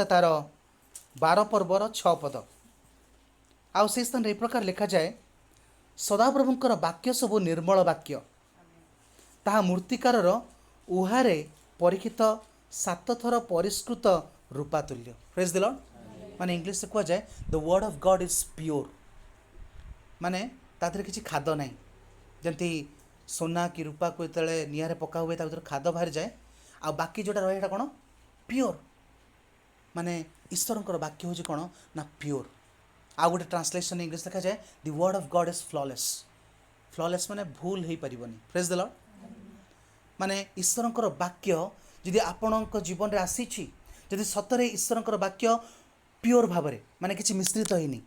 तार 12 पर्वर 6 पद आउ से स्थान ए प्रकार लिखा जाए सदाप्रभुंकर वाक्य सबु निर्मल वाक्य ताहा मूर्तिकार उहारे परीक्षित 7 थर परिष्कृत रूपा तुल्य। Praise the Lord. माने इंग्लिश से कह जाए the word of God is pure माने तादरे किसी खाद ना जमती सोना कि रूपा को जो निआरे पका हुए भर खाद बाहरी जाए आ बाकी जोटा रहा कौन प्योर माने ईश्वर वाक्य हूँ कौन ना प्योर। आ गोटे ट्रांसलेशन इंग्लिश लिखा जाए the word of God is flawless. Flawless माने भूल हो पारिबनी। Praise the Lord. माने ईश्वर वाक्य जदि आपण जीवन में आसी जदि सतरे ईश्वर वाक्य प्योर भाव माने किसी मिश्रित होनी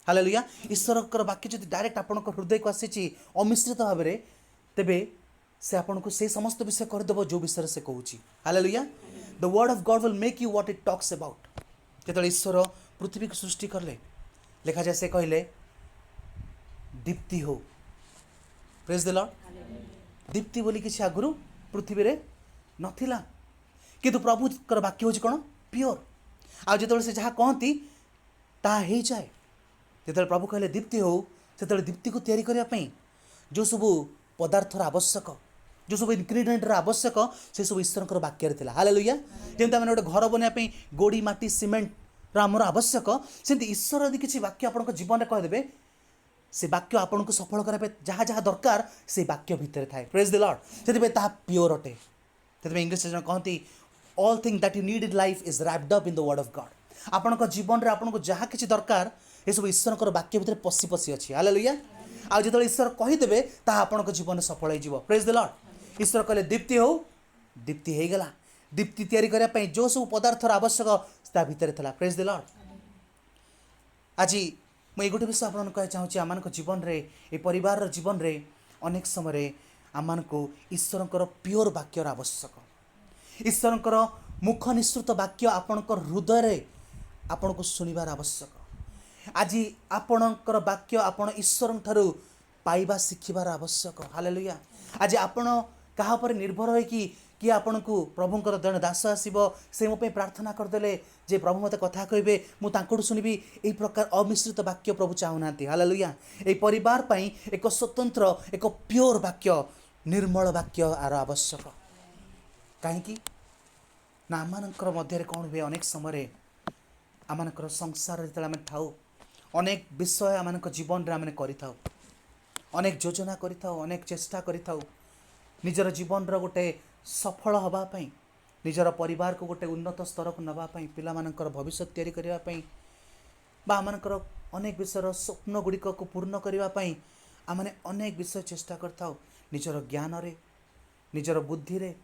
हालेलुया ईश्वर वाक्य जदि डायरेक्ट आपण हृदय को आसी अमिश्रित भाव में तेबे से आपन को से समस्त विषय करदेव जो विषय से कहूँ hallelujah. The word of God will make you what it talks about. जो ईश्वर पृथ्वी को सृष्टि करले लिखा जाए से कहले दीप्ति हो। Praise the Lord. दीप्ति बोली किसी आगुरु पृथ्वी रे नथिला किंतु प्रभु वाक्य हूँ कौन प्योर आ जो से जहाँ कहती ता हो जाए जो प्रभु कहले दीप्ति हो से दीप्ति को तैयारी करने जो सबू पदार्थर आवश्यक जो सब इनग्रेडिएंटर आवश्यक से सब ईश्वर वाक्य था। हालेलुया। जमी आम गोटे घर बनवाई गोड़ी माटी सीमेंट आमर आवश्यक सेमती ईश्वर यदि किसी वाक्य आप जीवन में कहीदेवे से वाक्य आपन को सफल करने जहाँ जहाँ दरकार से वाक्य भितर थाए। Praise the Lord. से प्योर अटे से इंग्लिश कहती all thing that you need in life is wrapped up in the word of God. आपन जीवन में आपन को जहाँ किसी दरकार ये सब ईश्वर वाक्य भितर पशि पशि अच्छी। हालेलुया। आ जो ईश्वर कहीदेवे ताहा आपन जीवन सफल हो। Praise the Lord. ईश्वर कहले दीप्ति हो दीप्ति हो गला। दीप्ति तैयारी करने जो सब पदार्थर आवश्यक ता भितर था। Praise the Lord. आज मुझे गोटे विषय आपन कह चाहूँगी आम जीवन में ये परिवार जीवन में अनेक समय आम को ईश्वर प्योर वाक्यर आवश्यक ईश्वर मुख निश्रुत वाक्य आपण हृदय आपण को शुणवार आवश्यक। आज आपणकर वाक्य आपण ईश्वर ठारू पाइबा शिखिबार आवश्यक। हालेलुया। आज आपण कहा पर निर्भर हो कि आपण को प्रभुंकर जन दास आसब से मो प्रार्थना करदे जे प्रभु मत कथा कहे मुझे शुणबी यही प्रकार अमिश्रित वाक्य प्रभु चाहूना। हालेलुया। ये परिवार पाई एक स्वतंत्र एक प्योर वाक्य निर्मल वाक्य आर आवश्यक। कहीं ना आम मध्य कौन हुए अनेक समय आम संसार जो आम थाऊ अनेक विषय आम जीवन में आम कर अनेक योजना कर चेष्टा कर निजर जीवन गोटे सफल होगापी निजर परिवार को गोटे उन्नत स्तर को नापी पिलामानकर भविष्य तैयारी करने आमकर अनेक विषय स्वप्न गुड़िक को पूर्ण करने आम अनेक विषय चेष्टा कर निजर ज्ञान रे निजर बुद्धि रे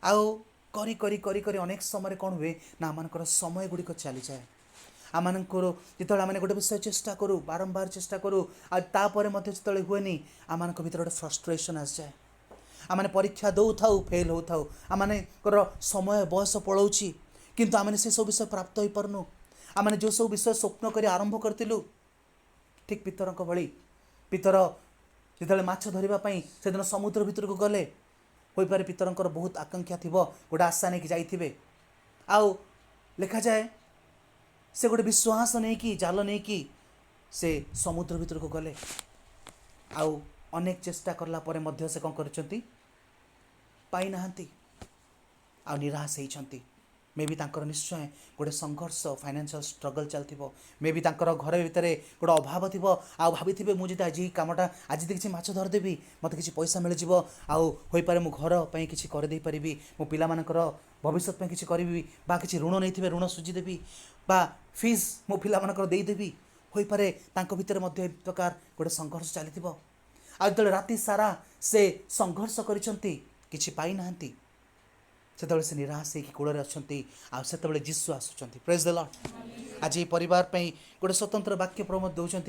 आउ करी करी करी करी अनेक समय कौन हुए ना आमकर समय गुड़िक चली जाए आमको जो आम गोटे विषय चेष्टा करूँ बारंबार चेष्टा करूँ आपर जो हुए आम भर गोटे फ्रस्ट्रेशन आस जाए आमने परीक्षा दौ थाऊ फेल हो थाऊ आमर समय बयस पलाऊँ किंतु आमने से सब विषय प्राप्त हो पारनु आमने जो सब विषय स्वप्न कर आरंभ करूँ ठीक पितर भली पितर जो माछ धरवाई से दिन समुद्र भितर को गले हो पारे पितर बहुत आकांक्षा थी गोटे आशा नहीं जाइए आउ लिखा जाए से गोटे विश्वास नहीं कि जाल नहीं कि से समुद्र भितर को गले आउ अनेक चेष्टा करला परे मध्य से कौन करछंती पाई नाहंती आ निराश होइछंती। मे भी तांकर निश्चय गोटे संघर्ष फाइनेंशियल स्ट्रगल चलथिबो मे भी तांकर घर भितर गोटे अभाव थिबो आ भाबिथिबे मु जदि आज कामटा आज किसी माछ धरदेवी मत किसी पैसा मिल जिवो आउ होई पारे मु घर पई किसी कर दे परिबी मो पिला मानकर भविष्य पई किसी करबी बा किसी ऋण नहीं थिबे ऋण सुझी देबी बा फीस मो पिला मानकर देई देबी होई पारे तांको भितर मध्ये एक प्रकार गोटे संघर्ष चलिथिबो आ जो राति सारा से संघर्ष करिसंती किछि पाई नाहंती से से निराश होकर कूल अच्छे से जीशु आसुँच। Praise the Lord. आज ये परिवार पे गोटे स्वतंत्र वाक्य प्रमोद दौरान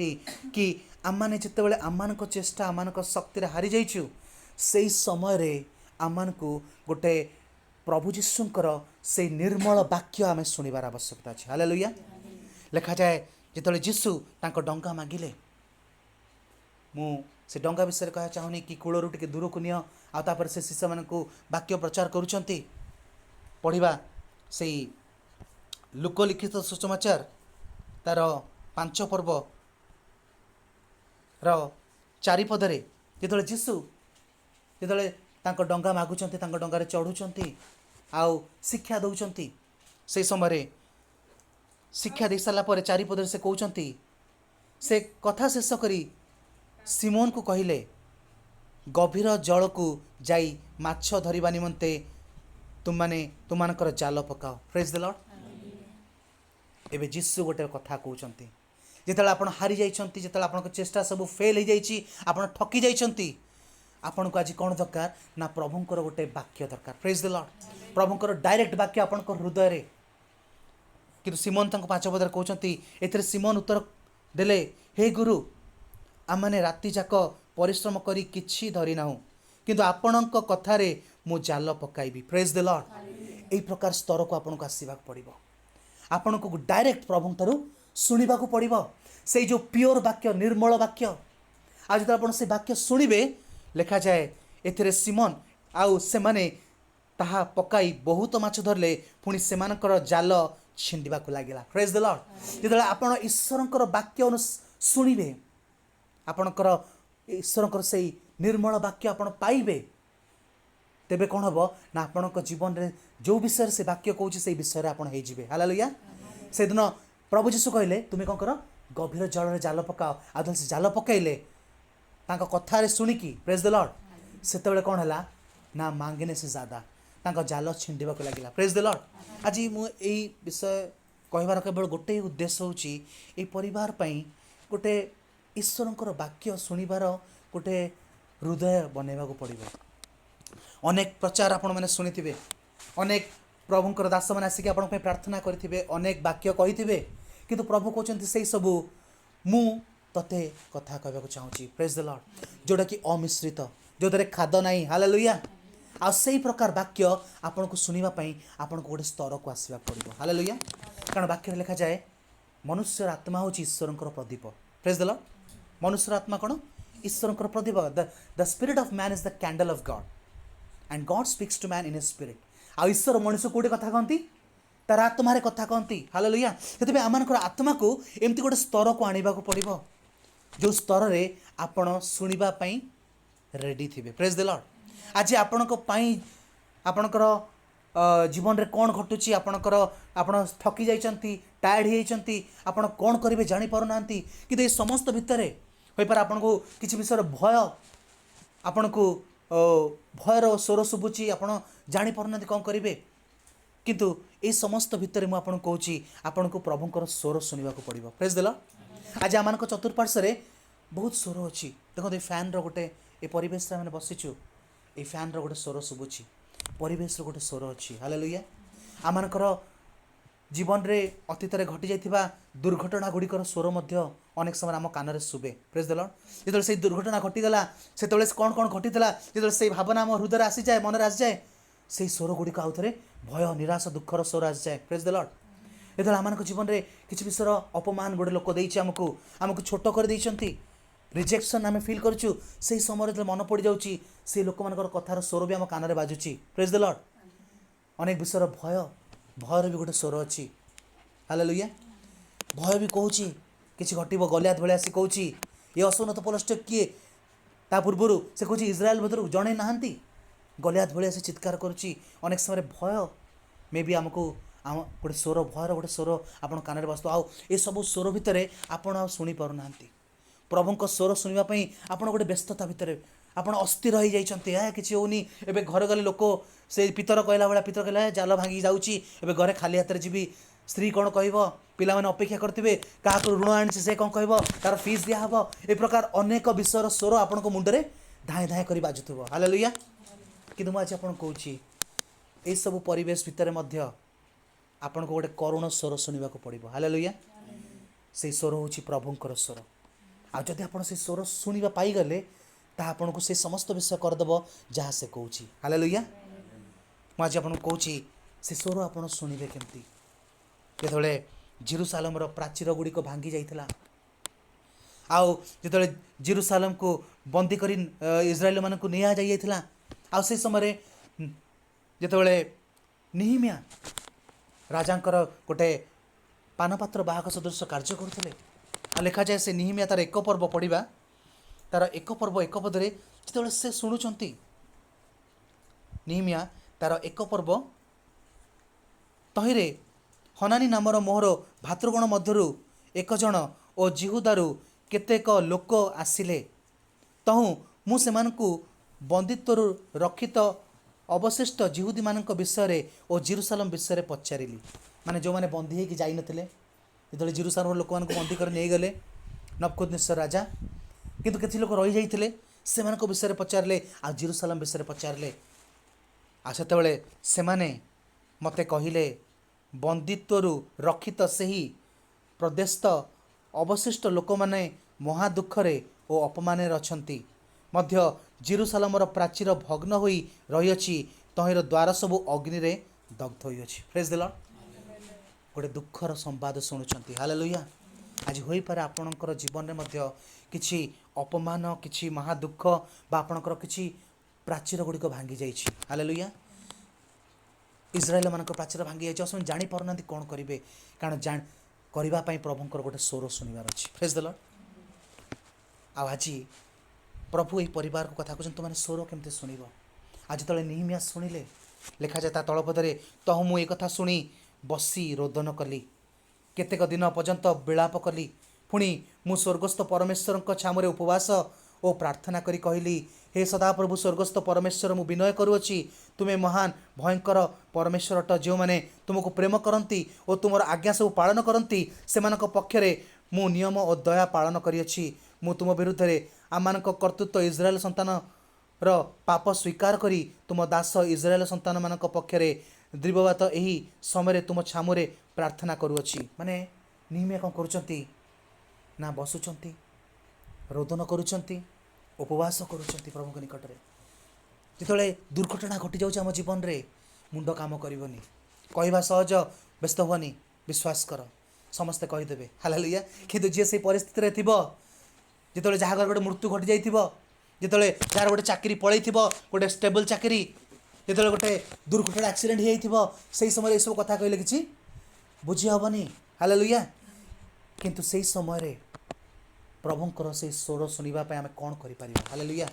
कि आम मैंने जिते आम चेष्टा आम शक्ति हारी जाइचु से समय आम को गोटे प्रभु जीशुंकर से निर्मल वाक्य आम शुणवार आवश्यकता अच्छे। हालेलुया। लिखा जाए जिते जीशु तांको डंगा मागिले मु से डंगा विषय कह चाहूनी कि कूलरू टे दूर को नियो आपर से शिष्य मान वाक्य प्रचार करुँच पढ़ा से लोकलिखित सुसमाचार तार 5 पर्व ର 4 ପଦରେ ଯେତେବେଳେ ଯୀଶୁ ଯେତେବେଳେ ତାଙ୍କ ଡଙ୍ଗା ମାଗୁଛନ୍ତି, ତାଙ୍କ ଡଙ୍ଗାରେ ଚଢ଼ୁଛନ୍ତି ଆଉ ଶିକ୍ଷା ଦେଉଛନ୍ତି, ସେହି ସମୟରେ ଶିକ୍ଷା ଦେଇସାରିଲା ପରେ 4 ପଦରେ ସେ କହୁଛନ୍ତି, ସେ କଥା ଶେଷ କରି ସିମୋନକୁ କହିଲେ, ଗଭୀର ଜଳକୁ ଯାଇ ମାଛ ଧରିବା ନିମନ୍ତେ ତୁମମାନେ ତୁମମାନଙ୍କର ଜାଲ ପକାଅ। ପ୍ରେଜ୍ ଦ ଲର୍ଡ। ଏବେ ଯୀଶୁ ଗୋଟେ କଥା କହୁଛନ୍ତି, ଯେତେବେଳେ ଆପଣ ହାରି ଯାଇଛନ୍ତି, ଯେତେବେଳେ ଆପଣଙ୍କ ଚେଷ୍ଟା ସବୁ ଫେଲ୍ ହେଇଯାଇଛି, ଆପଣ ଠକି ଯାଇଛନ୍ତି, ଆପଣଙ୍କୁ ଆଜି କ'ଣ ଦରକାର ନା ପ୍ରଭୁଙ୍କର ଗୋଟେ ବାକ୍ୟ ଦରକାର। ପ୍ରେଜ୍ ଦ ଲର୍ଡ। ପ୍ରଭୁଙ୍କର ଡାଇରେକ୍ଟ ବାକ୍ୟ ଆପଣଙ୍କ ହୃଦୟରେ। କିନ୍ତୁ ସିମୋନ ତାଙ୍କ 5 ପଦରେ କହୁଛନ୍ତି, ଏଥିରେ ସିମୋନ ଉତ୍ତର ଦେଲେ, ହେ ଗୁରୁ, ଆମମାନେ ରାତି ଯାକ ପରିଶ୍ରମ କରି କିଛି ଧରିନାହୁଁ, କିନ୍ତୁ ଆପଣଙ୍କ କଥାରେ ମୁଁ ଜାଲ ପକାଇବି। ପ୍ରେଜ୍ ଦ ଲର୍ଡ। ଏହି ପ୍ରକାର ସ୍ତରକୁ ଆପଣଙ୍କୁ ଆସିବାକୁ ପଡ଼ିବ। ଆପଣଙ୍କୁ ଡାଇରେକ୍ଟ ପ୍ରଭୁଙ୍କଠାରୁ ଶୁଣିବାକୁ ପଡ଼ିବ, ସେଇ ଯେଉଁ ପିଓର ବାକ୍ୟ, ନିର୍ମଳ ବାକ୍ୟ। ଆଉ ଯେତେବେଳେ ଆପଣ ସେ ବାକ୍ୟ ଶୁଣିବେ, ଲେଖାଯାଏ ଏଥିରେ ସିମୋନ ଆଉ ସେମାନେ ତାହା ପକାଇ ବହୁତ ମାଛ ଧରିଲେ, ପୁଣି ସେମାନଙ୍କର ଜାଲ ଛିଣ୍ଡିବାକୁ ଲାଗିଲା। ପ୍ରେଜ୍ ଦ ଲର୍ଡ। ଯେତେବେଳେ ଆପଣ ଈଶ୍ୱରଙ୍କର ବାକ୍ୟ ଶୁଣିବେ, ଆପଣଙ୍କର ଈଶ୍ୱରଙ୍କର ସେଇ ନିର୍ମଳ ବାକ୍ୟ ଆପଣ ପାଇବେ, ତେବେ କ'ଣ ହେବ ନା ଆପଣଙ୍କ ଜୀବନରେ ଯେଉଁ ବିଷୟରେ ସେ ବାକ୍ୟ କହୁଛି ସେଇ ବିଷୟରେ ଆପଣ ହେଇଯିବେ। ହାଲେଲୁୟା। ସେଦିନ ପ୍ରଭୁ ଯୀଶୁ କହିଲେ, ତୁମେ କ'ଣ କର, ଗଭୀର ଜଳରେ ଜାଲ ପକାଅ। ଆଉ ଯେତେବେଳେ ସେ ଜାଲ ପକାଇଲେ ତାଙ୍କ କଥାରେ ଶୁଣିକି, ପ୍ରେଜ୍ ଦ ଲର୍ଡ, ସେତେବେଳେ କ'ଣ ହେଲା ନା ମାଙ୍ଗିନେ ସେ ଜାଦା, ତାଙ୍କ ଜାଲ ଛିଣ୍ଡିବାକୁ ଲାଗିଲା। ପ୍ରେଜ୍ ଦ ଲର୍ଡ। ଆଜି ମୁଁ ଏଇ ବିଷୟ କହିବାର କେବଳ ଗୋଟେ ଉଦ୍ଦେଶ୍ୟ ହେଉଛି, ଏଇ ପରିବାର ପାଇଁ ଗୋଟେ ଈଶ୍ୱରଙ୍କର ବାକ୍ୟ ଶୁଣିବାର ଗୋଟେ ହୃଦୟ ବନେଇବାକୁ ପଡ଼ିବ। ଅନେକ ପ୍ରଚାର ଆପଣମାନେ ଶୁଣିଥିବେ, ଅନେକ ପ୍ରଭୁଙ୍କର ଦାସମାନେ ଆସିକି ଆପଣଙ୍କ ପାଇଁ ପ୍ରାର୍ଥନା କରିଥିବେ, ଅନେକ ବାକ୍ୟ କହିଥିବେ, କିନ୍ତୁ ପ୍ରଭୁ କହୁଛନ୍ତି ସେଇ ସବୁ ମୁଁ ତତେ କଥା କହିବାକୁ ଚାହୁଁଛି। ପ୍ରେଜ୍ ଦ ଲର୍ଡ। ଯେଉଁଟାକି ଅମିଶ୍ରିତ, ଯେଉଁଥିରେ ଖାଦ ନାହିଁ। ହାଲେଲୁୟା। ଆଉ ସେଇ ପ୍ରକାର ବାକ୍ୟ ଆପଣଙ୍କୁ ଶୁଣିବା ପାଇଁ ଆପଣଙ୍କୁ ଗୋଟେ ସ୍ତରକୁ ଆସିବାକୁ ପଡ଼ିବ। ହାଲେଲୁୟା। କାରଣ ବାକ୍ୟରେ ଲେଖାଯାଏ, ମନୁଷ୍ୟର ଆତ୍ମା ହେଉଛି ଈଶ୍ୱରଙ୍କର ପ୍ରଦୀପ। ପ୍ରେଜ୍ ଦ ଲର୍ଡ। ମନୁଷ୍ୟର ଆତ୍ମା କ'ଣ? ଈଶ୍ୱରଙ୍କର ପ୍ରଦୀପ। The spirit of man is the candle of God and God speaks to man in his spirit. ଆଉ ଈଶ୍ୱର ମଣିଷ କୋଉଠି କଥା କହନ୍ତି? ତାର ଆତ୍ମାରେ କଥା କହନ୍ତି। ହାଲେଲୁୟା। ସେଥିପାଇଁ ଆମମାନଙ୍କର ଆତ୍ମାକୁ ଏମିତି ଗୋଟେ ସ୍ତରକୁ ଆଣିବାକୁ ପଡ଼ିବ, ଯେଉଁ ସ୍ତରରେ ଆପଣ ଶୁଣିବା ପାଇଁ ରେଡ଼ି ଥିବେ। ପ୍ରେଜ୍ ଦ ଲର୍ଡ। ଆଜି ଆପଣଙ୍କ ପାଇଁ ଆପଣଙ୍କର ଜୀବନରେ କ'ଣ ଘଟୁଛି, ଆପଣ ଥକି ଯାଇଛନ୍ତି, ଟାୟାର୍ଡ଼ ହେଇଯାଇଛନ୍ତି, ଆପଣ କ'ଣ କରିବେ ଜାଣିପାରୁନାହାନ୍ତି, କିନ୍ତୁ ଏ ସମସ୍ତ ଭିତରେ ହୋଇପାରେ ଆପଣଙ୍କୁ କିଛି ବିଷୟରେ ଭୟ, ଆପଣଙ୍କୁ ଭୟର ସ୍ୱର ଶୁଭୁଛି, ଆପଣ ଜାଣିପାରୁନାହାନ୍ତି କ'ଣ କରିବେ, କିନ୍ତୁ এই ସମସ୍ତ ଭିତରେ ମୁଁ ଆପଣଙ୍କୁ କହୁଛି, ଆପଣଙ୍କୁ ପ୍ରଭୁଙ୍କର ସ୍ୱର ଶୁଣିବାକୁ ପଡ଼ିବ। ପ୍ରେଜ୍ ଦ ଲର୍ଡ। ଆଜି ଆମମାନଙ୍କ ଚତୁଃପାର୍ଶ୍ୱରେ ବହୁତ ସ୍ୱର ଅଛି। ଦେଖନ୍ତୁ, ଏ ଫ୍ୟାନ୍ର ଗୋଟେ, ଏ ପରିବେଶରେ ଆମେ ବସିଛୁ, এই ଫ୍ୟାନ୍ର ଗୋଟେ ସ୍ୱର ଶୁଭୁଛି, ପରିବେଶର ଗୋଟେ ସ୍ୱର ଅଛି। ହାଲେଲୁୟା। ଆମମାନଙ୍କର ଜୀବନରେ ଅତୀତରେ ଘଟିଯାଇଥିବା ଦୁର୍ଘଟଣା ଗୁଡ଼ିକର ସ୍ୱର ମଧ୍ୟ ଅନେକ ସମୟରେ ଆମ କାନରେ ଶୁଭେ। ପ୍ରେଜ୍ ଦ ଲର୍ଡ। ଯେତେବେଳେ ସେଇ ଦୁର୍ଘଟଣା ଘଟିଗଲା, ସେତେବେଳେ କ'ଣ କ'ଣ ଘଟିଥିଲା, ଯେତେବେଳେ ସେଇ ଭାବନା ଆମ ହୃଦୟରେ ଆସିଯାଏ, ମନରେ ଆସିଯାଏ, ସେଇ ସ୍ୱର ଗୁଡ଼ିକ ଆଉ ଥରେ ଭୟ, ନିରାଶ, ଦୁଃଖର ସ୍ୱର ଆସିଯାଏ। ପ୍ରେଜ୍ ଦ ଲର୍ଡ। ଯେତେବେଳେ ଆମମାନଙ୍କ ଜୀବନରେ କିଛି ବିଷୟର ଅପମାନ ଗୋଟେ ଲୋକ ଦେଇଛି, ଆମକୁ ଛୋଟ କରିଦେଇଛନ୍ତି, ରିଜେକ୍ସନ୍ ଆମେ ଫିଲ୍ କରୁଛୁ, ସେହି ସମୟରେ ଯେତେବେଳେ ମନେ ପଡ଼ିଯାଉଛି, ସେଇ ଲୋକମାନଙ୍କର କଥାର ସ୍ୱର ବି ଆମ କାନରେ ବାଜୁଛି। ପ୍ରେଜ୍ ଦ ଲର୍ଡ। ଅନେକ ବିଷୟର ଭୟର ବି ଗୋଟେ ସ୍ୱର ଅଛି। ହାଲେଲୁୟା। ଭୟ ବି କହୁଛି କିଛି ଘଟିବ। ଗଲିଆତ ଭଳିଆ ଆସି କହୁଛି, ଏ ଅସୁନତ ପଲଷ୍ଟ କିଏ? ତା ପୂର୍ବରୁ ସେ କହୁଛି ଇସ୍ରାଏଲ ଭିତରୁ ଜଣେ ନାହାନ୍ତି। ଗଲିଆତ ଭଳିଆ ସେ ଚିତ୍କାର କରୁଛି। ଅନେକ ସମୟରେ ଭୟ ମେ ବି ଆମକୁ ଗୋଟେ ସ୍ୱର, ଭୟର ଗୋଟେ ସ୍ୱର ଆପଣ କାନରେ ବସୁଥିବ। ଆଉ ଏସବୁ ସ୍ୱର ଭିତରେ ଆପଣ ଆଉ ଶୁଣିପାରୁନାହାନ୍ତି। ପ୍ରଭୁଙ୍କ ସ୍ୱର ଶୁଣିବା ପାଇଁ ଆପଣ ଗୋଟେ ବ୍ୟସ୍ତତା ଭିତରେ, ଆପଣ ଅସ୍ଥିର ହୋଇଯାଇଛନ୍ତି। କିଛି ହେଉନି। ଏବେ ଘରେ ଗଲେ ଲୋକ ସେ ପିତର କହିଲା ଭଳିଆ, ଜାଲ ଭାଙ୍ଗି ଯାଉଛି, ଏବେ ଘରେ ଖାଲି ହାତରେ ଯିବି, ସ୍ତ୍ରୀ କ'ଣ କହିବ, ପିଲାମାନେ ଅପେକ୍ଷା କରିଥିବେ, କାହାକୁ ଋଣ ଆଣିଛି ସେ କ'ଣ କହିବ, ତାର ଫିସ୍ ଦିଆହେବ, ଏ ପ୍ରକାର ଅନେକ ବିଷୟର ସ୍ୱର ଆପଣଙ୍କ ମୁଣ୍ଡରେ ଧାଏଁ ଧାଏଁ କରି ବାଜୁଥିବ। ହାଲେଲୁୟା। କିନ୍ତୁ ମୁଁ ଆଜି ଆପଣଙ୍କୁ କହୁଛି, ଏସବୁ ପରିବେଶ ଭିତରେ ମଧ୍ୟ ଆପଣଙ୍କୁ ଗୋଟେ କରୁଣ ସ୍ୱର ଶୁଣିବାକୁ ପଡ଼ିବ। ହାଲେଲୁୟା। ସେଇ ସ୍ୱର ହେଉଛି ପ୍ରଭୁଙ୍କର ସ୍ୱର। ଆଉ ଯଦି ଆପଣ ସେଇ ସ୍ୱର ଶୁଣିବା ପାଇଗଲେ, ତାହା ଆପଣଙ୍କୁ ସେ ସମସ୍ତ ବିଷୟ କରିଦେବ ଯାହା ସେ କହୁଛି। ହାଲେଲୁୟା। ମୁଁ ଆଜି ଆପଣଙ୍କୁ କହୁଛି, ସେ ସ୍ୱର ଆପଣ ଶୁଣିବେ କେମିତି? ଯେତେବେଳେ ଜେରୁସାଲେମର ପ୍ରାଚୀର ଗୁଡ଼ିକ ଭାଙ୍ଗି ଯାଇଥିଲା, ଆଉ ଯେତେବେଳେ ଜେରୁସାଲେମକୁ ବନ୍ଦୀ କରି ଇସ୍ରାଏଲମାନଙ୍କୁ ନିଆଯାଇଥିଲା, ଆଉ ସେ ସମୟରେ ଯେତେବେଳେ ନେହେମିଆ राजांकर गोटे पानपात्र बाहक सदृश कार्य करुले। लिखा जाए से निहिमिया तार एक पर्व पढ़ा तार एक पर्व एक पदरे जो से शुणुंट निहिमिया तार एक पर्व तहिरे हनानी नामर मोहर भातृगण मध्यरु एक जन ओ जिहुदारु केतेक लोक आसिले तहु मु सेमानकु बंदित्वरु रक्षित अवशिष्ट जिहुदी मानक विषय और जेरुसालेम विषय पचारिली। माने जो माने बंदी होगी जाई नथिले जो जेरुसालेम लोक मानक बंदी कर नहीं गले नबुकदनेस्सर राजा किंतु केते लोक रही जाइथिले से मानक विषय पचारिले आ जेरुसालेम विषय पचारिले आ सेतेबेले सेमाने मते कहिले बंदित्वरु रक्षित सही प्रदेशस्थ अवशिष्ट लोक माने महा दुखरे ओ अपमाने अछंती मध्य जेरुसालेमर प्राचीर भग्न होई रही तहिर द्वार सबु अग्नि रे दग्ध होई अछि। Praise the Lord. गोटे दुखर संवाद शुणुचंती। हालेलुया। आज होई पारे आपणकर जीवन में मध्य किछि अपमान किछि महा दुख बा आपणकर किछि प्राचीर गुड़िक भांगी जाइछि। हालेलुया। इस्राएल मानक प्राचीर भांगी जाइछि असम जानि पारुनांती कोन करिवे कारण जान करिबा पई प्रभुंकर गोटे स्वर सुनिबार अछि। Praise the Lord. आ आज प्रभु यही परिवार को कथा कहते तुम स्वर केमती शुणव। आज तले निहिमिया शुणिले लिखा जाए तलपदरे तहु मु एक कथा शुणी बसी रोदन कली केतेक दिन पर्यंत विलाप कली पुणी मु स्वर्गस्थ परमेश्वर छामुरे उपवास और प्रार्थना करी कहली हे सदाप्रभु स्वर्गस्थ परमेश्वर मु विनय करुअछि तुम्हें महान भयंकर परमेश्वर अट जो मैंने तुमको प्रेम करती और तुम आज्ञा सब पालन करती से पक्षरे मु नियम और दया पालन करिअछि मु तुम विरुद्ध रे आमानक कर्तृत्व इस्राएल संतान रो पाप स्वीकार करी तुम दास इस्राएल संतान मानक पक्षरे द्विबवात यही समय तुम छामुरे प्रार्थना करुअछि। माने निहिमिया कौन करुचंती ना बसुचंती रोदन करुचंती उपवास करुचंती प्रभु निकट रे। जितले दुर्घटना घटी जाउछ हम जीवन रे मुंड काम करबनी कहवा सहज व्यस्त हुआनी विश्वास कर समस्ते कहीदेवे हालेलुया। किंतु जी से परिस्थिति रे थिबो जितले जहाँ गोटे मृत्यु घटी जाइथिबो जितले जार गोटे चाकरी पलई गोटे स्टेबल चाकरी जितले गोटे दुर्घटना एक्सीडेंट हो से समय ये सब कथा कहले किछि बुझी हेनी हालेलुया। किंतु से समय प्रभुंकर से स्वर शुणा आम कौन कर हालेलुया।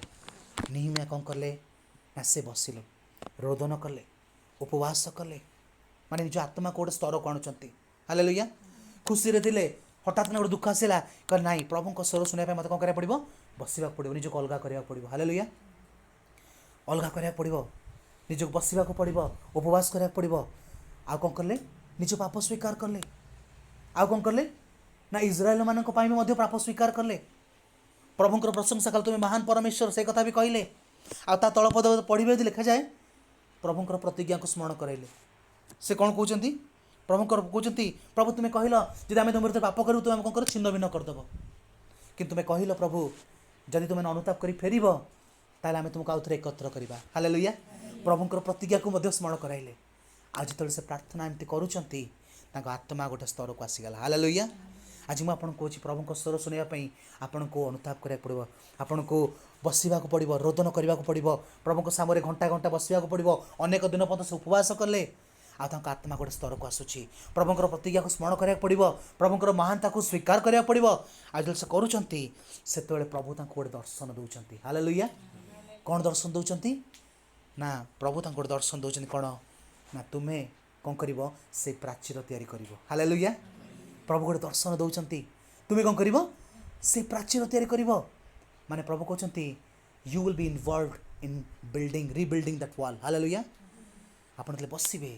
निहिमिया कौन कले ना से बसिले रोदन कले उपवास कले माने निज आत्मा को गोटे स्तर को आणुचंती हालेलुया। खुशी रे थिले हठात ना गोटे दुख आसला कह ना प्रभु स्वर शुणा मत कौन करा पड़ो बसवा पड़ो निजक अलग करा पड़ो हालेलुया। अलग करा पड़ो निजक बसवा पड़ो उपवास करा पड़ो आ कौन कले निज पाप स्वीकार कले आ कौन कले ना इस्राएल मानक पाई में पाप स्वीकार कले प्रभुंकर प्रशंसा कले तुम्हें महान परमेश्वर से कथा भी कहले आ ता तलपद पढ़े लिखा जाए प्रभुंकर प्रतिज्ञा को स्मरण कराइले से कौन कहते प्रभुंकर कहते प्रभु तुम्हें कहल जब आम तुम विरुद्ध पाप करूँ तुम कौन कर छिन्न भिन्न करदेव कि तुम्हें कहल प्रभु जदि तुम्हें अनुताप कर फेर ताल आम तुमको आउ थे एकत्र करवा हालेलुया। प्रभुंकर प्रतिज्ञा को मध्य स्मरण कराइले आज जो से प्रार्थना एमती करुँच आत्मा गोटे स्तर को आसीगला हालेलुया। आज मुझे आपको कौच प्रभु स्वर शुणापी आपन को अनुताप करा पड़ो आपन को बसवा पड़ो रोदन करने को पड़ो प्रभु सामने घंटा घंटा बसवा पड़ो अनेक दिन पर्यटन से उपवास कले आत्मा गोटे स्तर को आसूँ प्रभुंकर प्रतिज्ञा को स्मरण करा पड़ो प्रभुंकर महानता को स्वीकार करा पड़ो आज से करुँच से प्रभु गोटे दर्शन दौरान हालेलुया। कौन दर्शन दौरान ना प्रभु गोटे दर्शन दौरान कौन ना तुम्हें कौन कर से प्राचीर तैयारी कर हालेलुया। प्रभु गोटे दर्शन दौरान तुम्हें कौन कर से प्राचीर तैयारी कर माने प्रभु कहते you will be involve in building rebuilding that wall hallelujah. आपन तले बसिबे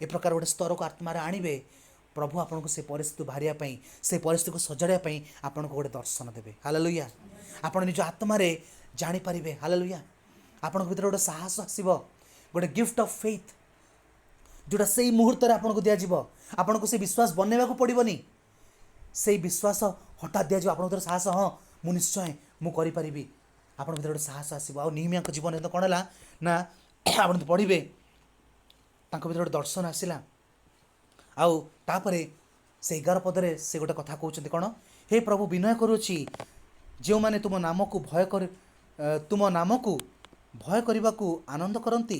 ए प्रकार गोटे स्तर को आत्मार आणवे प्रभु आपन को से परिस्थिति बाहरिया से परिस्थिति को सजाड़ापी आपन को गोटे दर्शन देवे हालेलुया। आपन निज आत्मा जानी पारिबे हालेलुया। आपन भीतर गोटे साहस आसीबो गोटे गिफ्ट ऑफ फेथ जोटा से मुहूर्त आपन को दिया आपन को से विश्वास बनवा को पड़ोनी से विश्वास हठात दिया आप साहस हाँ मु निश्चय मु करी आपन भीतर गोटे साहस आसीबो। आ निहिमिया जीवन कौन है ना आप पढ़े तांको भीतर गोटे दर्शन आसला आउ तापरे से 11 पदरे से गोटे कथा कहते कौन हे प्रभु विनय करुँची जो मैंने तुम नाम को भय करने को आनंद करती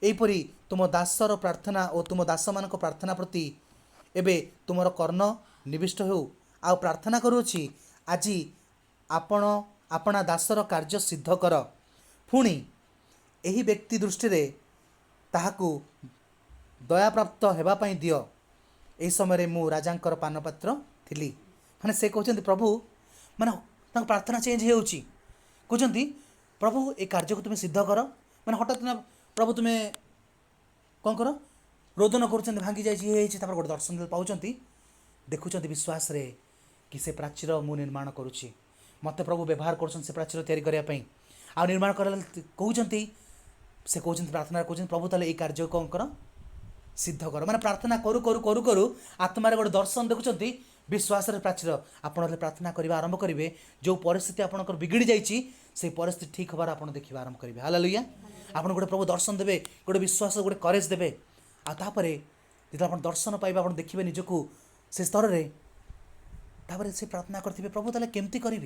एपरी तुम दासर प्रार्थना और तुम दास मान प्रार्थना प्रति एबे तुमर कर्ण निविष्ट हो आ प्रार्थना करुछि आज आपण आपणा दासर कार्य सिद्ध कर पुणी एही व्यक्ति दृष्टि रे ताहाकू दया प्राप्त हेबापई दियो। एही समय मु राजांकर पानपात्र थिली माने से कहते प्रभु माने प्रार्थना चेंज होउची कहते प्रभु ए कार्य को तुम्हें सिद्ध कर माने हठात ना प्रभु तुम्हें कौन कर रोदन कर भांगी जाइए गोटे दर्शन पाँच देखुं विश्वास रे कि से प्राचीर मु निर्माण करुच्ची मत प्रभु व्यवहार कर प्राचीर तैयारी आ निर्माण कर कहते से कहते प्रार्थना कहते प्रभु ताले ये कार्य कौन कर सिद्ध कर माने प्रार्थना करू करू करू करू आत्मार गोटे दर्शन देखुं विश्वास प्राचीर आप प्रार्थना करने आरंभ करेंगे जो परिस्थिति आपंकर बिगड़ी जाइए से परिस्थिति ठीक हबार आप देखा आरंभ करेंगे हालेलुया आप गोटे प्रभु दर्शन देवे गोटे विश्वास गोटे करेज देवे आपर जो आप दर्शन पाइबा आप देखिए निजक से स्तर में तापर से प्रार्थना करते प्रभु ताले केमती करी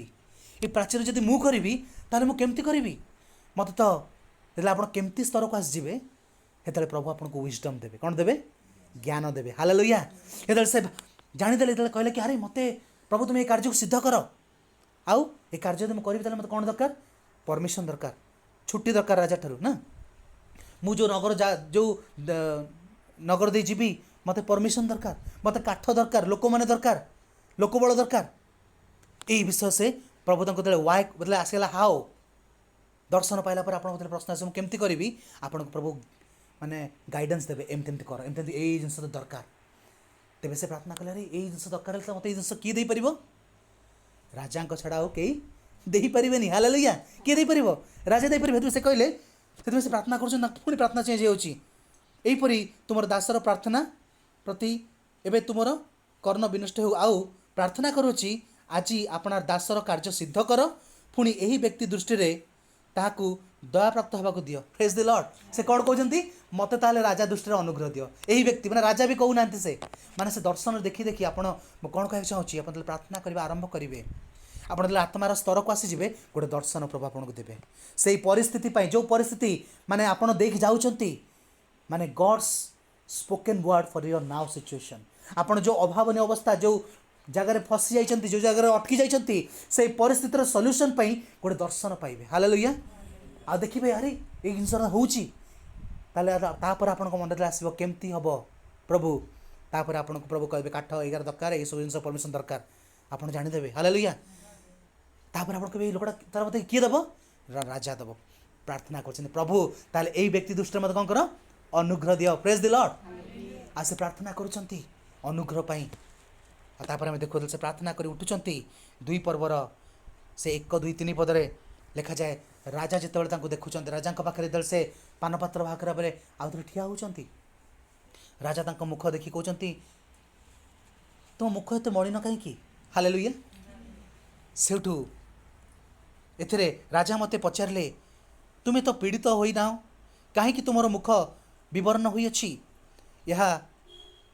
ये प्राचीर जब मु करी ताले मु केमती करी मत तो आप केमती स्तर को आसवे हेतु प्रभु आपको विजडम देवे कौन देवे ज्ञान देवे हालेलुया हेतु से जानीदे जो कहले कि अरे मत प्रभु तुम ये कार्य को सिद्ध कर आउ ये कार्य जब मुझे करी मत कौन दरकार परमिशन दरकार छुट्टी दरकार राजा ठारू ना मु जो नगर जो नगर दे जीवी मत परमिशन दरकार मत काठ दरकार लोक मैंने दरकार लोकबल दरकार यही विषय से प्रभु तक वाई बदले आसगला हाओ दर्शन पाइला पर आप प्रश्न आस केमती करी आपन प्रभु माने गाइडेंस देवे एमती कर एमती यही जिन दरकार तेरे से प्रार्थना कले यही जिन दरकार मत जिन किए दे पार राजा छड़ा हो कई दे पारे हालेलुया किए दे पार राजा दे पारे से कहले से प्रार्थना कर प्रार्थना चेंज होपरी तुम दासर प्रार्थना प्रति एवं तुम कर्ण विनष्ट हो आउ प्रार्थना करुच्ची आज आपना दासर कार्य सिद्ध कर पुणी यही व्यक्ति दृष्टि रे ताहाकू दया प्राप्त होगा दियो प्रेज द लॉर्ड से कौन कहते मत ताले राजा दृष्टि अनुग्रह दियो यही व्यक्ति मैंने राजा भी कहूना से माने से दर्शन देखी देखी आप कौन कह चाहूँगी आप प्रार्थना करने आरंभ करेंगे आप आत्मार स्तर को आसीजे गोटे दर्शन प्रभु आपको देवे से परिस्थिति जो परिस्थिति माने आप देख जाऊँगी माने God's spoken word for your now situation आप जो अभावन अवस्था जो जगार फसी जाइए जो जगार अटकी जाइए से परिस्थितिर सल्यूशन गोटे दर्शन पाइबे हालेलुया आ देखिए अरे ये जिनस होपर आप मन आसो केमती हम प्रभु तापर आपको प्रभु कहे काठ एगार दरकार ये सब जिन परमिशन दरकार आप जानीदेवे हालेलुया तापर आप कहे लोकटा तार मत किए देव राजा देव प्रार्थना कर प्रभु ताले यही व्यक्ति दृष्टि मत कौन कर अनुग्रह दियो प्रेज द लॉर्ड आ से प्रार्थना करुँच अनुग्रह पाई तापर आम देखो से प्रार्थना कर उठुंट दुई पर्वर से 1 2 3 पदरे लिखा जाए राजा जिते देखुं राजा पाखे से पानपात्र भाकर भाव आउ थे ठिया होती राजा तक मुख देखी कहते तुम मुख एत मलिन कहीं हालेलुया सेठू एथिरे राजा मते पचारे तुम्हें तो पीड़ित होना कहीं तुमर मुख विवरण होइछि यह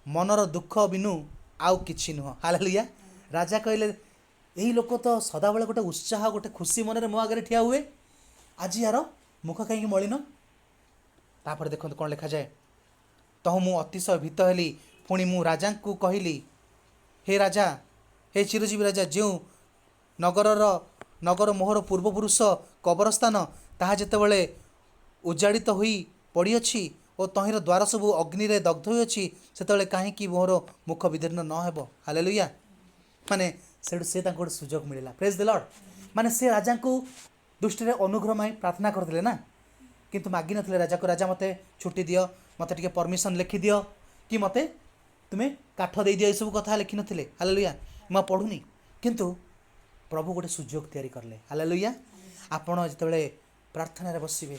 मनर दुख बिनु आउ किछि नुह हालेलुया राजा कहले यही लोक तो सदाबले गोटे उत्साह गोटे खुशी मन मो आगे ठिया हुए आज यार मुख कहीं मलिन तापर देखो कौन लिखा जाए तह मु अतिशय भीत हेली पुणी मु राजा को कहली हे राजा हे चिरजीवी राजा जो नगर मोहर पूर्वपुरुष कबरस्थान ताहा जेतेबेले उजाड़ित होई पड़िअछि और तहिर द्वार सबू अग्नि रे दग्ध होइअछि सेतेबेले काहेकि मोहर मुख विदीर्ण न हेबो हालेलुया माने से गोटे सुजोग मिलला प्रेज द लॉर्ड माने से राजा को दृष्टि रे अनुग्रह माई प्रार्थना करथिले ना किंतु मागी नथिले राजा को राजा मते छुट्टी दियो मते टिके परमिशन लिखि दियो कि मते तुम्हें काठ दे दियो सब कथा लिखि नथिले हालेलुया म पढुनी किंतु प्रभु गोटे सुजोग तैयारी करले हालेलुया आपण जेतेबेले प्रार्थना रे बसिबे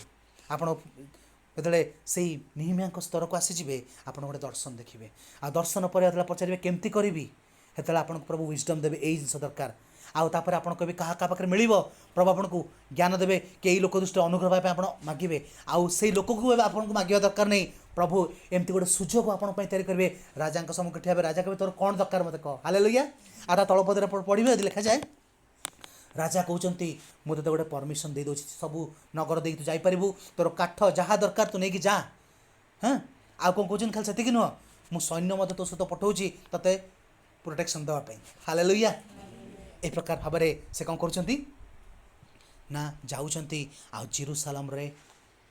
आपण जेतेबेले सेही निहिमिया स्तर को आसीजिबे आपण गोटे दर्शन देखिबे आ दर्शन पर पचारे केमती करी हेतु आपको प्रभु विजडम देवे यही जिन दरकार आउ तापर आप कहे क्या पाखे मिल प्रभु आपको ज्ञान देवे कि यही लोक दृष्टि अनुग्रह आप मागे आउ से लोक को आपको मांगे दरकार नहीं प्रभु एमती गोटे सुजोग आप तैयारी करेंगे राजा सम्मुख ठिया राजा कहे तोर कौन दरकार मत कह हालेलुया आ तलपदे पढ़े लिखा जाए राजा कहते मुझे गोटे परमिशन दे दूँ सब नगर दे तू जापरू तोर काठ जहाँ दरकार तू नहीं जा हाँ आउ कौन कहते खाली से नुह मु सैन्य मत तो सहित पठाऊँगी तोते प्रोटेक्शन देवाई। हालेलुया। ए प्रकार भाव से कौन कर ना जाऊँगी आ जेरूसालेम रे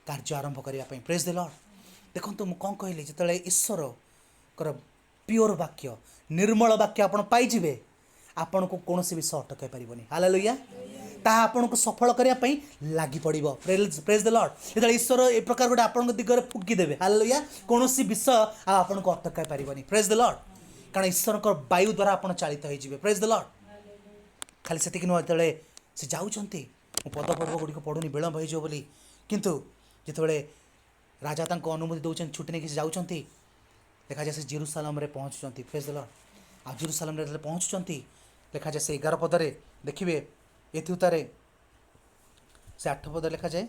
कार्य आरंभ करने। Praise the Lord. देखो तो मुझे कौन कहली जो ईश्वर कर प्योर वाक्य निर्मल वाक्य आपण पाइबे आपण को कौन विषय अटकाई पारबनी। हालेलुया। ताहा आपण को सफल करने लगी पड़ो। Praise the Lord. जो ईश्वर ए प्रकार गोटे आपण दिगरे फुकी देवे। हालेलुया। कौन विषय आपण को अटकाई पारबनी। Praise the Lord. कारण ईश्वर वायु द्वारा आप चालित हो। Praise the Lord. खाली से नुह जो से जाऊँगी पदपर्व गुड़िक पढ़ुनी विलम्ब हो बोली किंतु जितेबाला राजा तांको अनुमति दौरान छुट्टी नहीं जाऊँगी देखा जाए से जेरूसालेम रे पहुँचुंट। Praise the Lord. आ जेरूसालेम रे पहुँचुंट लिखा जाए से 11 पदरे देखिए एथुतारे से 8 पद लिखा जाए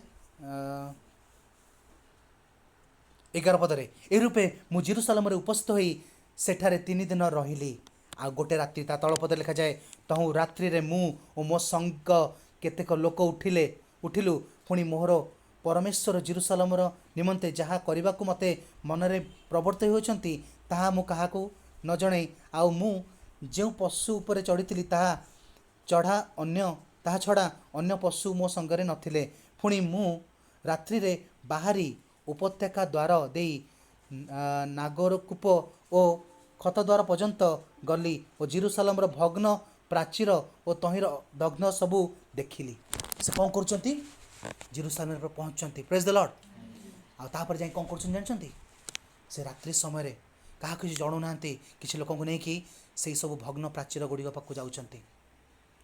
11 पदरे ए रूपे मु जेरूसालेम रे उपस्थित होई सेठारे 3 दिन रहिली आ गोटे रात्रि। ता तल पद लिखा जाए तहु रात्रि रे मु ओ मो संग केतेक लोक उठिलु पुणी मोहर परमेश्वर जेरूसालेमर निमंते जहाँ करने को मते मनरे प्रवर्त होती ताहा मु काहाकू न जणे आउ मु जो पशु उपरे चढ़ी ताहा छड़ा अन्य पशु मो संगरे नथिले। पुणी मु रात्रि रे बाहरी उपत्यका द्वार देई नागरकूप ओ खतद्वार पर्यंत गली और जेरूसालेमर भग्न प्राचीर और तहिर दग्न सबू देखिली। से कौन कर जेरूसालेम पर पहुँचती। Praise the Lord. आपर जाए कौन कर जानते से रात्रि समय क्या किसी जणुना किसी लोक को लेकिन से सब भग्न प्राचीर गुड़िक पाक जाऊँगी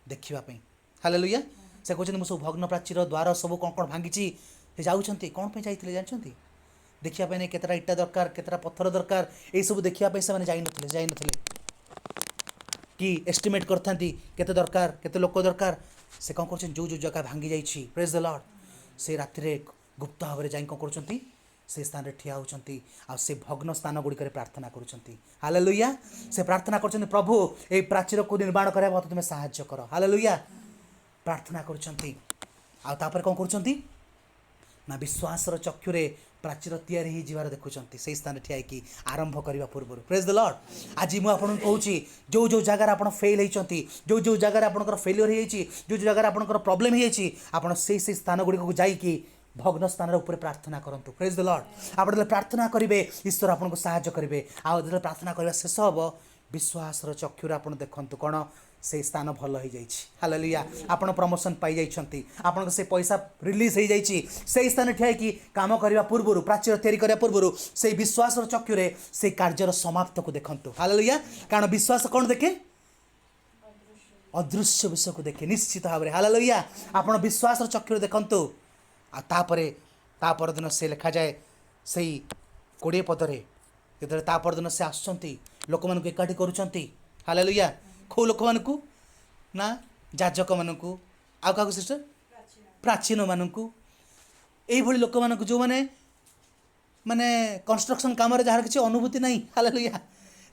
देखापी। हालेलुया। से कहते मुझे सब भग्न प्राचीर द्वार सब कौन कौन भांगी से जाऊँगी कौन पे जाते जानते देखापी नहीं केतटा इटा दरकार केतटा पत्थर दरकार ये सब देखापी से जाई कि एस्टिमेट करता केते दरकार केते लोक दरकार से कौन कर जो जगह भांगी जाइए। Praise the Lord. से राति गुप्त भाव में जाई कौन कर से स्थान ठिया होती आ से भग्न स्थान गुड़िक प्रार्थना करुँच। हालेलुया। से प्रार्थना कर प्रभु ये प्राचीर को निर्माण करने मत तुम्हें साहाय्य कर। हालेलुया। प्रार्थना कर कौन कर ना विश्वासर चक्षुरे प्राचीर तैयारी हो जीवार देखुंत से स्थान ठिया कि आरंभ करने पूर्व। Praise the Lord. आज मुझे आपको कहूँ जो जो जगार आप फेल होती जो जो जगार आप फेलियर हो जो जगार आप प्रॉब्लम हो से स्थान गुड़िक को जाकि भग्न स्थान ऊपर प्रार्थना करूँ। Praise the Lord. आप प्रार्थना करेंगे ईश्वर आपको साहाय्य करेंगे। आज प्रार्थना करने शेष हम विश्वासर चक्षुरे आप देखूँ कौन से स्थान भल हो जाए। हालेलुया। आपण प्रमोशन पाई जाइछंती आपण से पैसा रिलीज हो जाइए से स्थान ठिया कि काम करने पूर्व प्राचीर तैयारी करने पूर्व से विश्वासर चक्षुरे से कार्यर समाप्त को देखंतु। हालेलुया। कारण विश्वास कौन देखे अदृश्य विषय को देखे निश्चित भाव में। हालेलुया। आपण विश्वासर चक्षुरे देखंतु आ परदिन से लिखा जाए से 20 पदरे जो परदिन से आसुँच लोक मान एकाठी करुँच। हालेलुया। खो लोक मानू ना जाजक मानू आउ क्या सिस्टर प्राचीन मानू यही लोक मानू जो मैंने माने कंस्ट्रक्शन काम जार किसी अनुभूति नहीं। हालेलुया।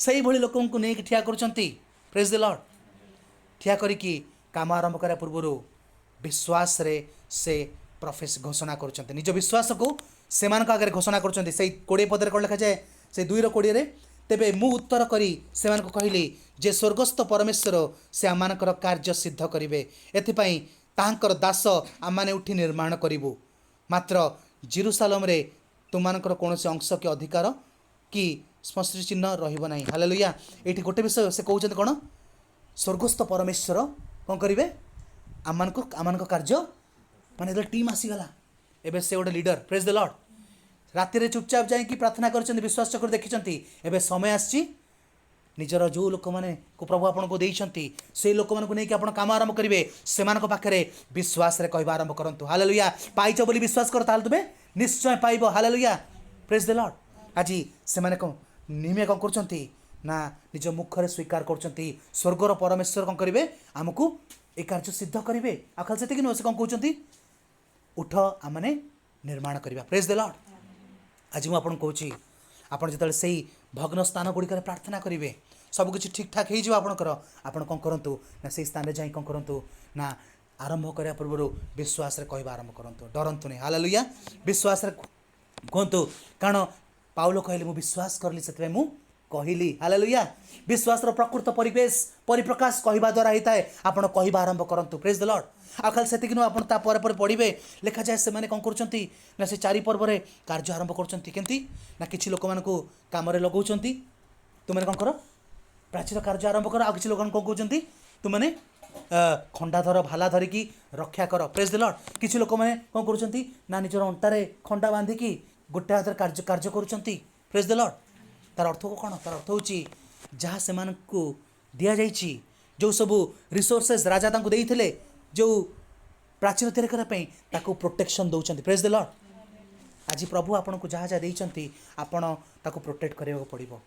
से ही लोक नहीं ठिया करुँच। Praise the Lord. ठिया करिकी काम आरंभ करने पूर्व विश्वास रे से प्रोफेस घोषणा करुँच निज विश्वास को से आगे घोषणा करुँच। 20 पदर कौन लिखा जाए से 2:20 तेबे मु उत्तर करी से कहली जे स्वर्गस्थ परमेश्वर से आमानकर कार्य सिद्ध करिवे एथिपाई ताहांकर दास आमाने उठी निर्माण करिबु मात्र जेरूसालेम रे तुमानकर कौनसी अंश के अधिकार कि स्मृति चिन्ह रहिबो नाही। हालेलुया। एठी गोटे विषय से कहउछन कोन स्वर्गस्थ परमेश्वर कौन करिवे आमानक कार्य माने टीम आसीगला एबे से गोटे लीडर। Praise the Lord. राति चुपचाप जाकि प्रार्थना कर विश्वास चक्र देखी एवं समय आसी निजर जो लोक मैंने को प्रभु आपको देते से लोक मानक नहीं आप काम आरंभ करेंगे से पाखे विश्वास रे कहवा आरंभ करूँ। हालेलुया। पाइच बोली विश्वास कर ताल तुम निश्चय पाइब। हालेलुया। Praise the Lord. आज से निमे कौन कर ना निज मुखरे स्वीकार कर स्वर्गर परमेश्वर कौन करेंगे आमको ये कार्य सिद्ध करेंगे आ खाली से नुह से कौन कहते उठ आमने निर्माण करवा। Praise the Lord. आज मुझे कहूँ आपड़ जो से भग्न स्थान गुड़िक प्रार्थना करेंगे सबकि ठीक ठाक होकर आप कौन करूँ ना से स्थान में जा कौन करूँ ना आरंभ करने पूर्व विश्वास रे कहवा आरंभ करूँ। डरतु नहीं। हालेलुया। विश्वास कहतु कारण पाउल कहले मु विश्वास करली से मु कहली हालेलुया विश्वास प्रकृत परिवेश परिप्रकाश कहवा द्वारा होता है आपण कहवा आरंभ करंतु प्रेज द लॉर्ड आ खाली सेतिक नु आपण ता पर पढ़िबे लिखा जाए से माने कोन करचंती ना से चारि पर्व रे कार्य आरंभ करचंती केंती ना किछि लोक मान को काम रे लगाउचंती तुम माने कोन करो प्राचीन कार्य आरंभ कर आ किछि लोक कोन कहउचंती तुम माने खंडा धर भाला धरिकी रक्षा कर प्रेज द लॉर्ड किछि लोक माने कोन करचंती ना निजर अंटारे खंडा बांधिकी गोटे हाथ कार्य कार्य करुचंती प्रेज द लॉर्ड तार अर्थ को कौन तार अर्थ होची जहाँ से दिया जाइछि जो सब रिसोर्सेस राजा तांको देइथिले जो प्राचीन तैयारी करने ताको प्रोटेक्शन दौरान प्रेज द लॉर्ड आज प्रभु आपन को जहाँ जहाँ देइचंती आपन ताको प्रोटेक्ट करने को पड़ो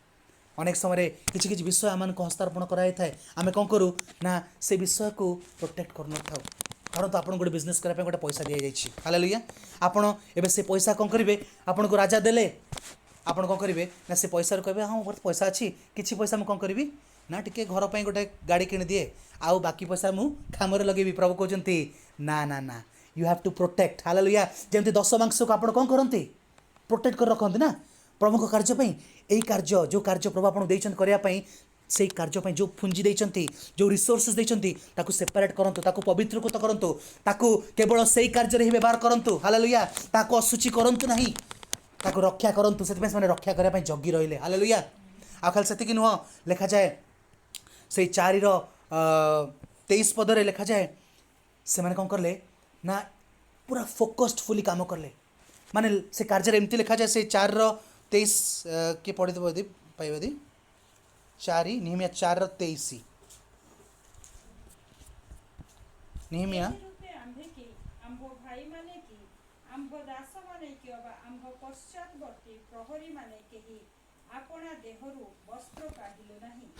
अनेक समय किसी किसी विषय आम को हस्तार्पण कराई थाए आम कौन करूँ ना से विषय को प्रोटेक्ट कर न था कारण तो आपन गोटे बिजनेस करने गोटे पैसा दि जाइए हालेलुया आपन एबे से पैसा कौन करेंगे आपन को राजा देले आपन कौन करेंगे ना से पैसा कहे हाँ मोर पैसा अच्छी किसी पैसा मुझे कौन करी ना टिके घर पर गोटे गाड़ी किणी दिए आउ बाकी पैसा मु काम लगेबी प्रभु कहते ना ना ना you have to protect hallelujah जमती 10 मांस को आप कौन करते प्रोटेक्ट कर रखते ना प्रभु कार्य यही कार्य जो कार्य प्रभु आपको देते करने से कार्य जो पुंजी देते जो रिसोर्सेस देते सेपरेट करंतु ताकू पवित्रकृत करंतु ताकू केवल से कार्य ही व्यवहार करंतु हालेलुया ताकू असुचि करंतु नहीं ताकू रक्षा करंतु से रक्षा करने जगी रहिले हालेलुया आ खाली सेतिक नुह लिखा जाए से 4:23 पदरे लिखा जाए से माने कौन करले ना पूरा फोकस्ड फुली काम करले माने से कार्य एमती लिखा जाए से 4:23 के पढ़ी देबो यदि पाइबो यदि 4 निहमिया 4:23 निहमिया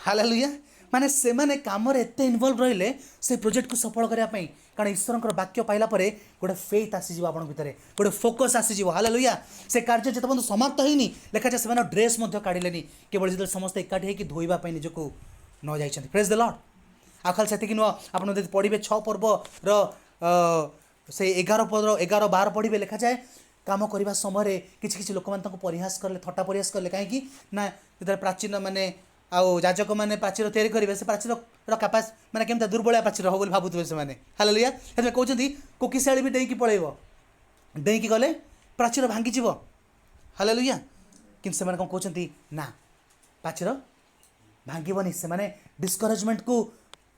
हालेलुया माने से माने काम रे एते इन्वॉल्व रहिले से प्रोजेक्ट को सफल करिया पई कारण ईश्वरंकर वाक्य पाइला परे गोटे फेथ आसी जीव आपन भितरे गोटे फोकस आसी जीव हालेलुया से कार्य जते बंद समाप्त होइनी लेखा जे से ड्रेस मध्ये काढिलेनी केवल जते समस्त एकाठी हेकि धोइबा पई निजको न जाइछन प्रेज द लॉर्ड आखल सेति कि न आपन जते पढिबे 6 पर्व रो से 11 पद 11 12 पढिबे लिखा जाए काम करने समय किसी किसी लोक मैंने परिहास कले थट्टा परिहास कले कहीं ना जो प्राचीन माने आउ याजक मैंने प्राचीर तैयारी करेंगे से प्राचीर कैपास मैंने केमता दुर्बल प्राचीर हो भावुवे से हालेलुया से कहते कोकिशाड़ी भी डेईकी पलैब डेईकी गले प्राचीर भांगीज हालेलुया किंतु से कौन कहते ना प्राचीर भांगनी से डिस्करेजमेंट को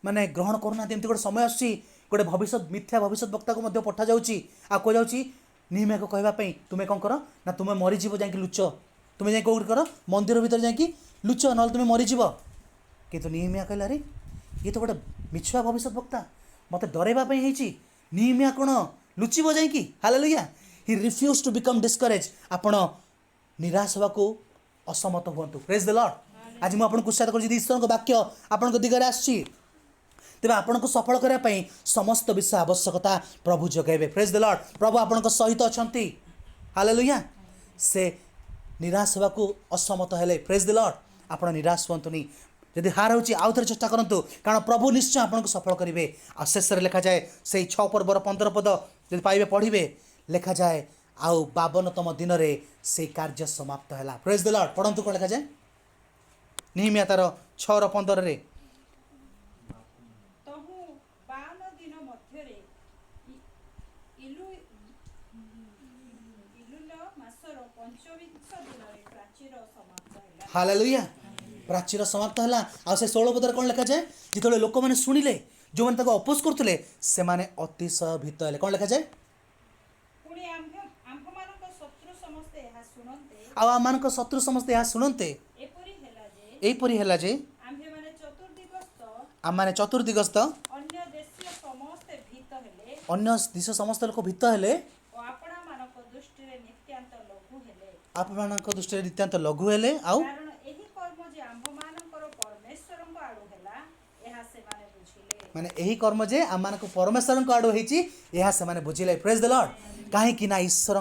माने ग्रहण करना एमती गोटे समय आसूँ गोटे भविष्य मिथ्या भविष्य वक्ता को पठा जाऊँगी आ कह जाऊँगी निहमिया को कहवाई तुम्हें कौन कर ना तुम्हें मरीज जा लुच तुम्हें जाए कौट कर मंदिर भीतर जा लुच ना तुम्हें मरीज कितु निहमिया कहला रे ये तो गोटे मिछुआ भविष्य वक्ता मत डरवाई निहमिया कौन लुचब जाकि hallelujah he refuse to become discourage आपण निराश होगा असमत हूँ प्रेज द लॉर्ड आज मुझे उत्साहित कर ईश्वर वाक्य आपण दिगरे आसी तेज आपन को सफल करने समस्त विषय आवश्यकता प्रभु जगेबे प्रेज द लॉर्ड प्रभु आपन सहित अच्छा हालेलुया से निराश होगा असमत हेले प्रेज द लॉर्ड आप निराश हुंतुनी जदि हार हो आउ थे चेष्टा करूँ कारण प्रभु निश्चय आपन को सफल करेंगे आ शेष लिखा जाए से 6 पर्वर 15 पद जब पाइबे पढ़े लिखा जाए आउ 52तम दिन में से कार्य समाप्त है प्रेज द लॉर्ड पढ़ंतु कौन लिखा जाए निहमिया तार 6:15 रे हालेलुया प्राचीर समाप्त है आ से 16 पदर कौन लिखा जाए जिते लोक मैंने शुणिले जो मैंने अपोज करते से अतिशय भीत है कौन लिखा जाए आम शत्रु समस्ते यह शुणते एपरी है जे आम मैंने चतुर्दिगस्त अन्य देश समस्त लोक भीत हेले आपण दृष्टि नित्यांत लघु हेले आउ माने यही कर्म जे आम परमेश्वर आड़ू होती बुझिले प्रेज द लॉर्ड कहीं ईश्वर